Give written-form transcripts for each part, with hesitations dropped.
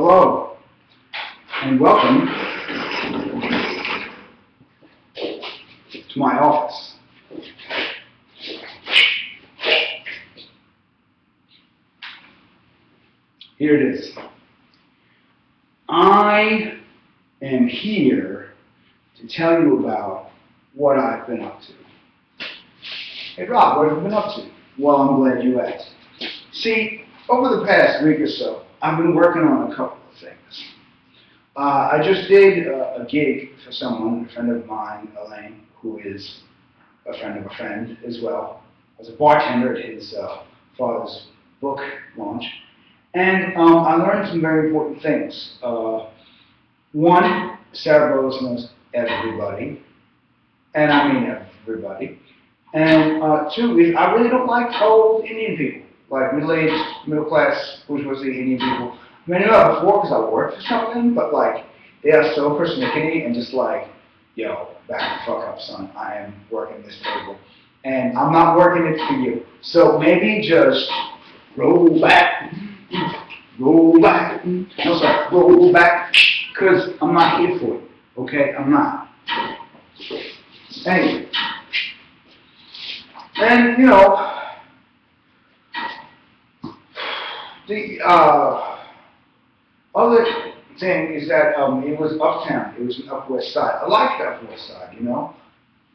Hello, and welcome to my office. Here it is. I am here to tell you about what I've been up to. Hey Rob, what have you been up to? Well, I'm glad you asked. See, over the past week or so, I've been working on a couple of things. I just did a gig for someone, a friend of mine, Elaine, who is a friend of a friend as well. I was a bartender at his father's book launch. And I learned some very important things. One, cerebrals knows everybody. And I mean everybody. And two, is I really don't like old Indian people. Like middle-aged, middle-class, bourgeoisie Indian people. I mean, I knew that before because I worked for something, but like, they are so persnickety and just like, yo, back the fuck up, son. I am working this table. And I'm not working it for you. So maybe just roll back. Roll back. No, sorry, roll back. Because I'm not here for you. Okay? I'm not. Anyway. And, you know, the other thing is that it was uptown. It was an Upper West Side. I like the Upper West Side, you know.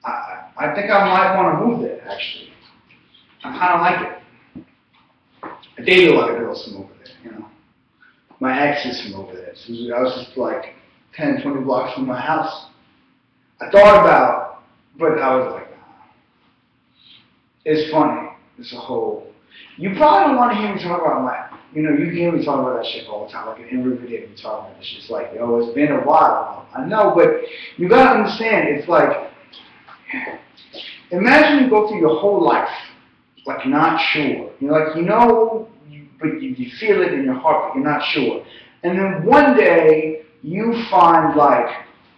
I think I might want to move there, actually. I kind of like it. I dated a lot of girls from over there, you know. My ex is from over there. So I was just like 10, 20 blocks from my house. I thought about, but I was like, nah. It's funny. It's a whole. You probably don't want to hear me talk about my. You know, you hear me talk about that shit all the time. Like in every video, we talk about this shit. It's like, yo, it's been a while. I know, but you gotta understand. It's like, imagine you go through your whole life, like not sure. You know, like you know, but you feel it in your heart, but you're not sure. And then one day you find like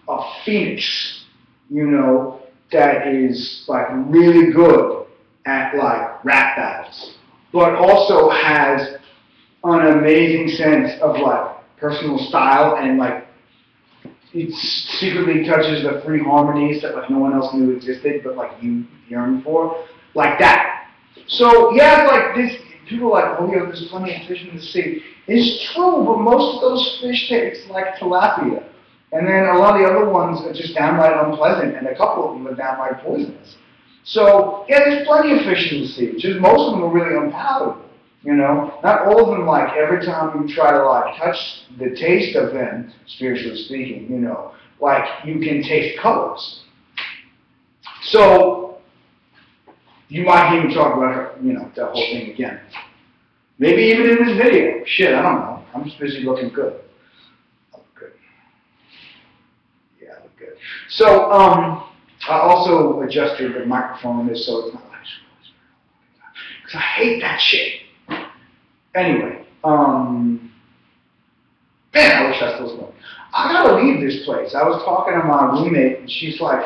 a phoenix, you know, that is like really good at like rap battles, but also has an amazing sense of like personal style and like it secretly touches the three harmonies that like no one else knew existed, but like you yearn for, like that. So yeah, it's like this. People are like, oh yeah, there's plenty of fish in the sea. It's true, but most of those fish taste like tilapia. And then a lot of the other ones are just downright unpleasant, and a couple of them are downright poisonous. So, yeah, there's plenty of fish in the sea, just most of them are really unpalatable, you know? Not all of them, like, every time you try to, like, touch the taste of them, spiritually speaking, you know, like, you can taste colors. So, you might hear me talk about her, you know, that whole thing again. Maybe even in this video. Shit, I don't know. I'm just busy looking good. I look good. Yeah, I look good. So, I also adjusted the microphone on this so it's not like because I hate that shit. Anyway, man, I wish I still smoked. I gotta leave this place. I was talking to my roommate and she's like,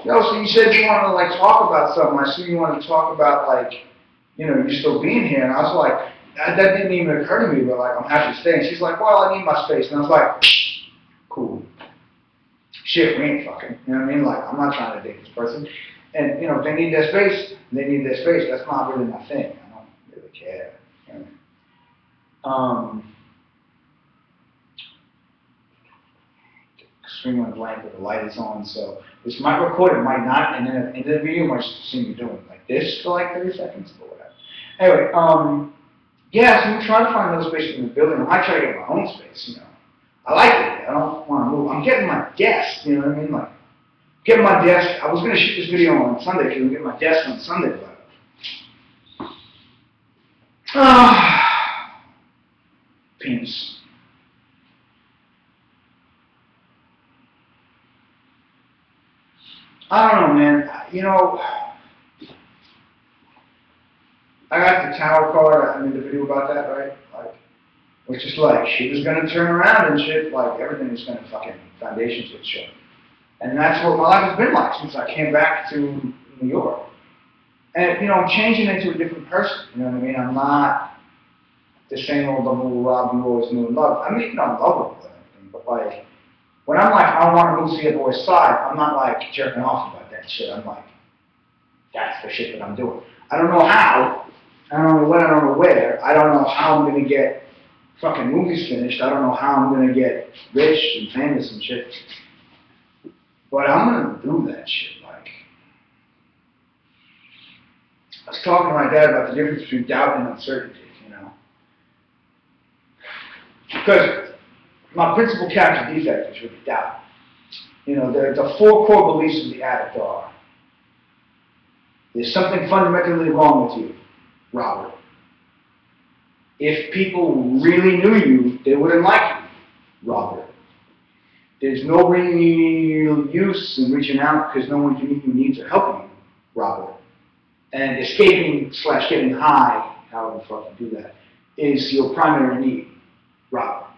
yo, so you said you wanted to like talk about something. I assume you wanted to talk about like, you know, you still being here. And I was like, that didn't even occur to me, but like, I'm happy to stay. And she's like, well, I need my space. And I was like, cool. Shit, we ain't fucking. You know what I mean? Like, I'm not trying to date this person. And, you know, if they need their space, they need their space. That's not really my thing. I don't really care. You know what I mean? Extremely blank, but the light is on, so this might record, it might not, and then at the end of the video, you might just see me doing like this for like 30 seconds or whatever. Anyway, yeah, so I'm trying to find another space in the building. I might try to get my own space, you know. I like it. I don't want to move. I'm getting my desk, you know what I mean? Like, getting my desk. I was going to shoot this video on Sunday because I'm getting my desk on Sunday, but penis. I don't know, man. You know, I got the tower card. I made the video about that, right? Like, which is like, shit is going to turn around and shit, like, everything is going to fucking, foundations would show. And that's what my life has been like since I came back to New York. And, you know, I'm changing into a different person, you know what I mean? I'm not the same old double Rob you always knew and loved. I mean, you know, I love her, but like, when I'm like, I want to move to the other boy's side, I'm not like jerking off about that shit. I'm like, that's the shit that I'm doing. I don't know how, I don't know when, I don't know where, I don't know how I'm gonna get fucking movies finished, I don't know how I'm gonna get rich and famous and shit. But I'm gonna do that shit, like. I was talking to my dad about the difference between doubt and uncertainty, you know. Because my principal character defect is really doubt. You know, the four core beliefs of the addict are: there's something fundamentally wrong with you, Robert. If people really knew you, they wouldn't like you, Robert. There's no real use in reaching out because no one can meet your needs or help you, Robert. And escaping / getting high, however the fuck you do that, is your primary need, Robert.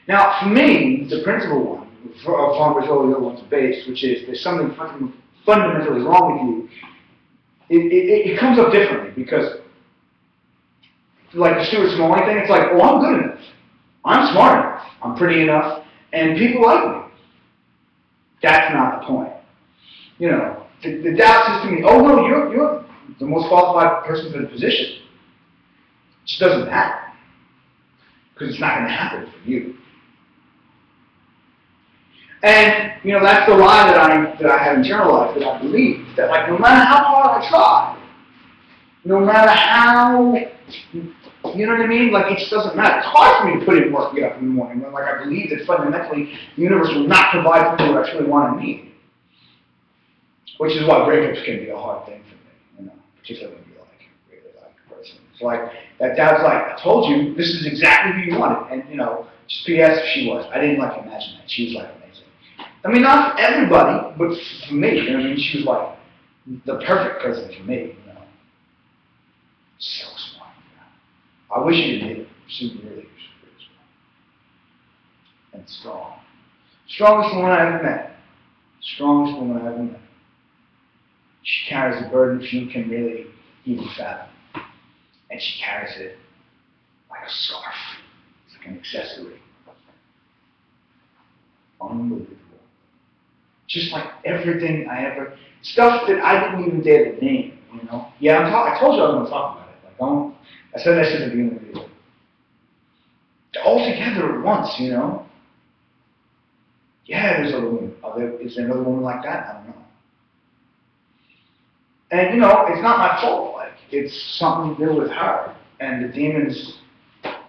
Now, for me, the principal one, upon which all the other ones are based, which is there's something fundamentally wrong with you, it comes up differently because, like the Stuart Smalley thing, it's like, oh, I'm good enough. I'm smart enough. I'm pretty enough. And people like me. That's not the point. You know, the doubt says to me, oh no, you're the most qualified person for the position. It just doesn't matter. Because it's not going to happen for you. And, you know, that's the lie that I have internalized, that I believe. That, like, no matter how hard I try, no matter how, you know what I mean? Like, it just doesn't matter. It's hard for me to put in work, get up in the morning, when, like, I believe that fundamentally the universe will not provide for me what I truly want and need. Which is why breakups can be a hard thing for me, you know, particularly when you really like a person. It's like, that dad's like, I told you, this is exactly who you wanted. And, you know, just P.S. she was. I didn't, like, imagine that. She was, like, amazing. I mean, not for everybody, but for me. You know what I mean? She was, like, the perfect person for me, you know. So smart. You know? I wish you didn't meet her. She was really smart. And strong. Strongest woman I ever met. Strongest woman I ever met. She carries a burden few can really even fathom. And she carries it like a scarf. It's like an accessory. Unbelievable. Just like everything I ever, stuff that I didn't even dare to name, you know? Yeah, I told you I was going to talk about it. Like, I said that shit at the beginning of the video. All together at once, you know? Yeah, there's a woman. Is there another woman like that? I don't know. And, you know, it's not my fault. Like, it's something to do with her and the demons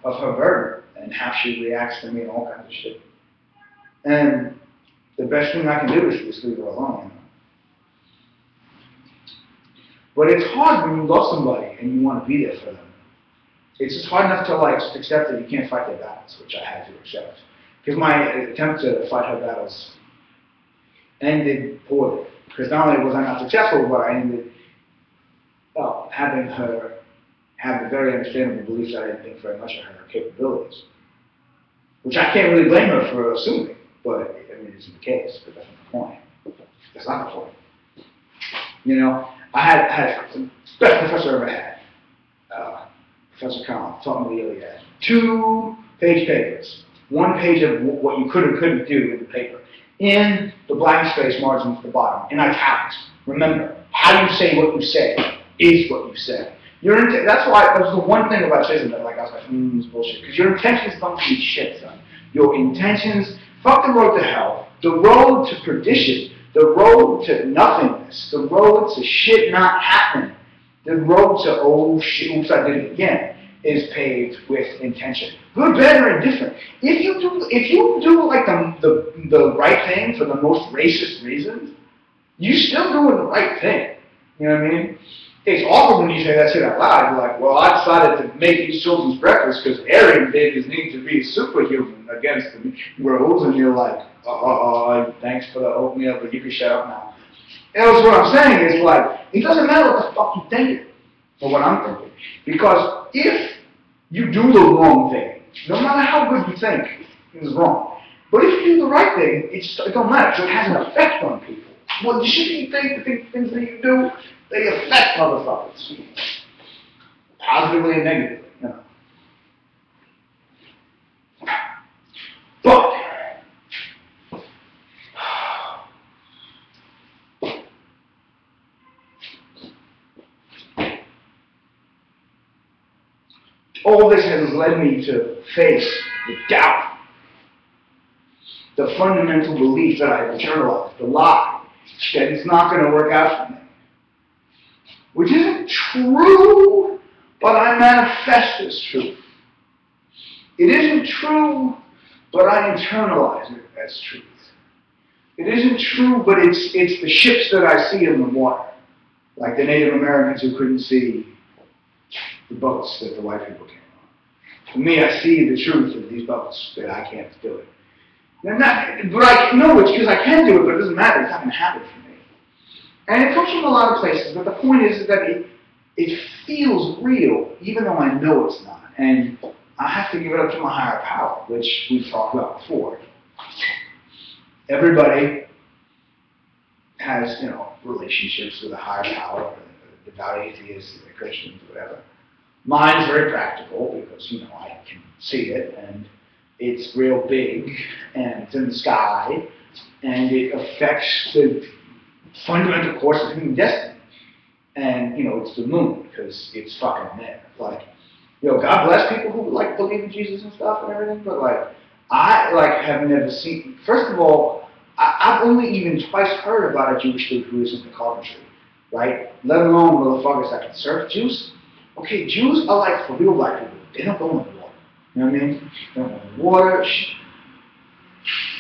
of her burden and how she reacts to me and all kinds of shit. And the best thing I can do is just leave her alone, you know. But it's hard when you love somebody and you want to be there for them. It's just hard enough to, like, just accept that you can't fight their battles, which I had to accept. Because my attempt to fight her battles ended poorly. Because not only was I not successful, but I ended up having her have the very understandable beliefs that I didn't think very much of her capabilities. Which I can't really blame her for assuming, but I mean, it isn't the case, but that's not the point. That's not the point. You know, I had the best professor I ever had. Professor Collins taught me the Iliad. 2-page papers. 1 page of what you could or couldn't do in the paper. In the blank space margin at the bottom, in italics. Remember, how you say what you say is what you say. That's why, that was the one thing about Chisholm that, like, I was like, this is bullshit. Because your intentions don't mean shit, son. Your intentions, fuck the road to hell, the road to perdition, the road to nothingness, the road to shit not happening, the road to, oh shit, oops, I did it again, is paved with intention. Good, bad, or indifferent. If you do like the right thing for the most racist reasons, you're still doing the right thing. You know what I mean? It's awful when you say that shit out loud. You're like, well, I decided to make these children's breakfast because Aaron babies need to be superhuman against the rules, and you're like, thanks for the oatmeal, but you can shut up now. And that's what I'm saying is, like, it doesn't matter what the fuck you think or what I'm thinking. Because if you do the wrong thing, no matter how good you think is wrong, but if you do the right thing, it don't matter, so it has an effect on people. Well, the shit you think, the things that you do, they affect motherfuckers. Positively and negatively, you know. But all this has led me to face the doubt, the fundamental belief that I've internalized, the lie, that it's not going to work out for me. Which isn't true, but I manifest as truth. It isn't true, but I internalize it as truth. It isn't true, but it's the ships that I see in the water, like the Native Americans who couldn't see the boats that the white people came on. For me, I see the truth of these boats, that I can't do it. But I know it's because I can do it, but it doesn't matter. It's not going to happen for me. And it comes from a lot of places, but the point is that it feels real, even though I know it's not. And I have to give it up to my higher power, which we've talked about before. Everybody has, relationships with a higher power, devout atheists, Christians, whatever. Mine's very practical because, I can see it, and it's real big, and it's in the sky, and it affects the fundamental course of human destiny. And, it's the moon, because it's fucking there. Like, God bless people who, believe in Jesus and stuff and everything, but, I, have never seen, first of all, I've only even twice heard about a Jewish dude who is into carpentry, right? Let alone motherfuckers that can surf. Jews, okay, Jews are like for real black people. They don't go in the water. You know what I mean? They don't go in the water.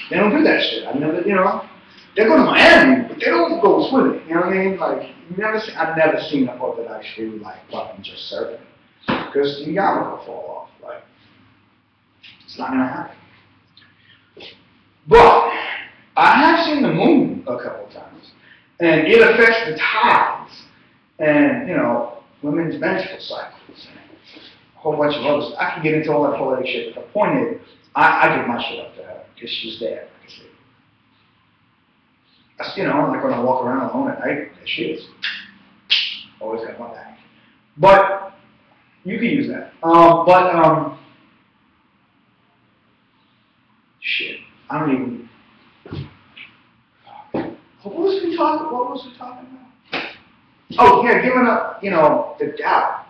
They don't do that shit. I've never, they go to Miami, but they don't go swimming. You know what I mean? I've never seen a boat that actually fucking just surfing. Because the yarmulke will fall off. It's not gonna happen. But I have seen the moon a couple of times, and it affects the tides, and women's menstrual cycles, and a whole bunch of others. I can get into all that poetic shit, but the point is, I give my shit up to her because she's there. I'm like when I walk around alone at night, there she is. Always got my back. But you can use that. Shit, I don't even. What was we talking about? Oh, yeah, giving up, the doubt.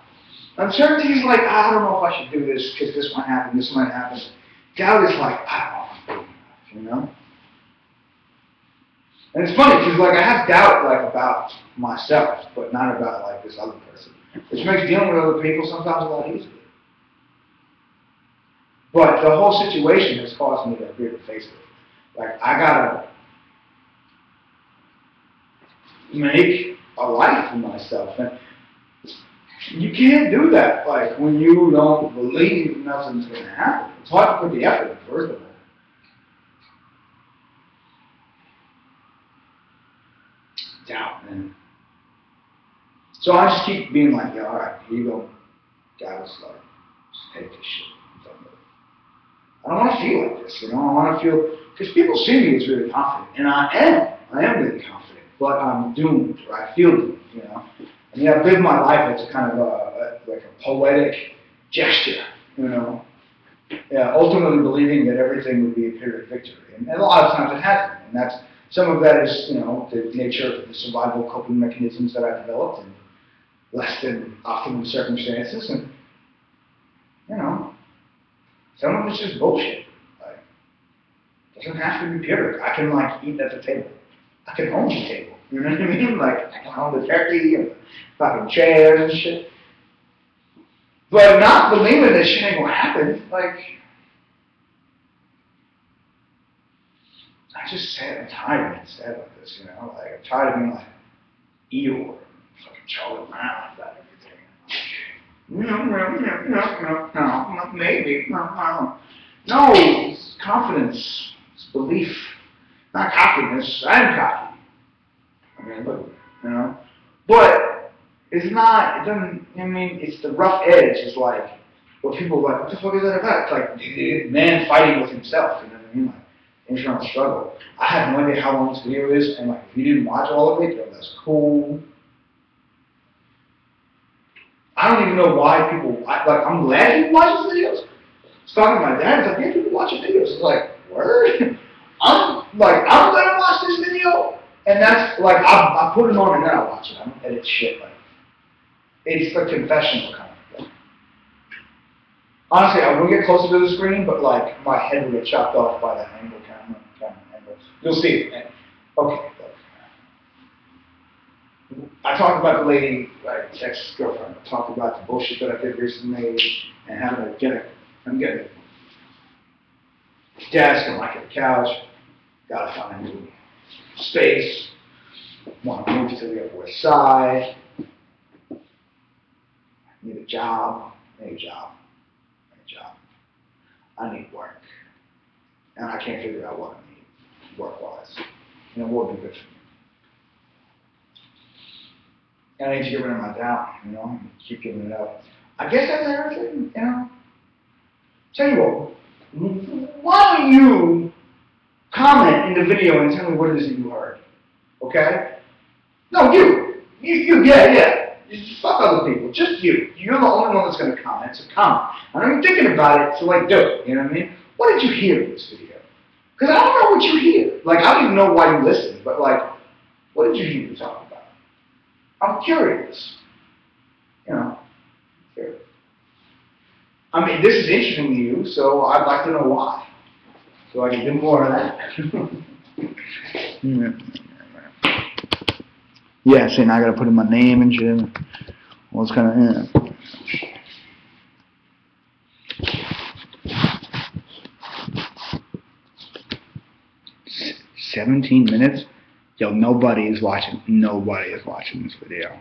Uncertainty is like, I don't know if I should do this because this might happen, this might happen. Doubt is like, I don't know if I'm doing enough, And it's funny because, I have doubt, about myself, but not about, this other person. Which makes dealing with other people sometimes a lot easier. But the whole situation has caused me to agree to face it. I gotta make a life for myself. And you can't do that, when you don't believe nothing's going to happen. It's hard to put the effort in, first of all. Doubt, man. So I just keep being all right, here you go. God was just take this shit. I'm done with it. I don't want to feel like this, I want to feel, because people see me as really confident, and I am really confident, but I'm doomed, or I feel doomed, I've lived my life as a kind of a poetic gesture, ultimately believing that everything would be a period victory, and a lot of times it hasn't, and that's, some of that is, the nature of the survival coping mechanisms that I've developed in less than optimum circumstances, and, some of it's just bullshit. It doesn't have to be pure. I can eat at the table. I can own the table. You know what I mean? I can own the turkey and fucking chairs and shit. But not believing that shit ain't gonna happen. I just said I'm tired of being sad like this. I'm tired of being Eeyore, fucking Charlie Brown about everything. No, maybe, no. No, it's confidence, it's belief, not cockiness. I'm cocky. But it's not, it doesn't, it's the rough edge. It's what people are what the fuck is that about? It's man fighting with himself, internal struggle. I have no idea how long this video is, and if you didn't watch all of it, that's cool. I don't even know why people, I'm glad people watch these videos. I was talking to my dad, yeah, people watch your videos. It's word? I'm gonna watch this video, and that's like, I put it on and then I watch it. I don't edit shit. Like, it's a confessional kind of thing. Honestly, I wouldn't get closer to the screen, but like, my head would get chopped off by that angle camera angle. You'll see it. Okay. I talked about the lady, like ex-girlfriend. I talked about the bullshit that I did recently, and how to I'm getting a desk, I'm like at the couch. Gotta find a new space. Want to move to the Upper West Side. Need a job. Need a job. I need work. And I can't figure out what I need, work-wise. And what would be good for me. And I need to get rid of my doubt, keep giving it up. I guess that's everything, Tell you what, why don't you comment in the video and tell me what it is that you heard, okay? No, yeah. Just fuck other people, just you. You're the only one that's going to comment, so comment. I know you're thinking about it, so like, do it, you know what I mean? What did you hear in this video? Because I don't know what you hear. Like, I don't even know why you listen, but like, what did you hear me talk about? I'm curious. Curious. I mean, this is interesting to you, so I'd like to know why. So I can do more of that. Yeah, see, now I gotta put in my name and shit. Well, it's kind of, 17 minutes? Yo, nobody is watching this video.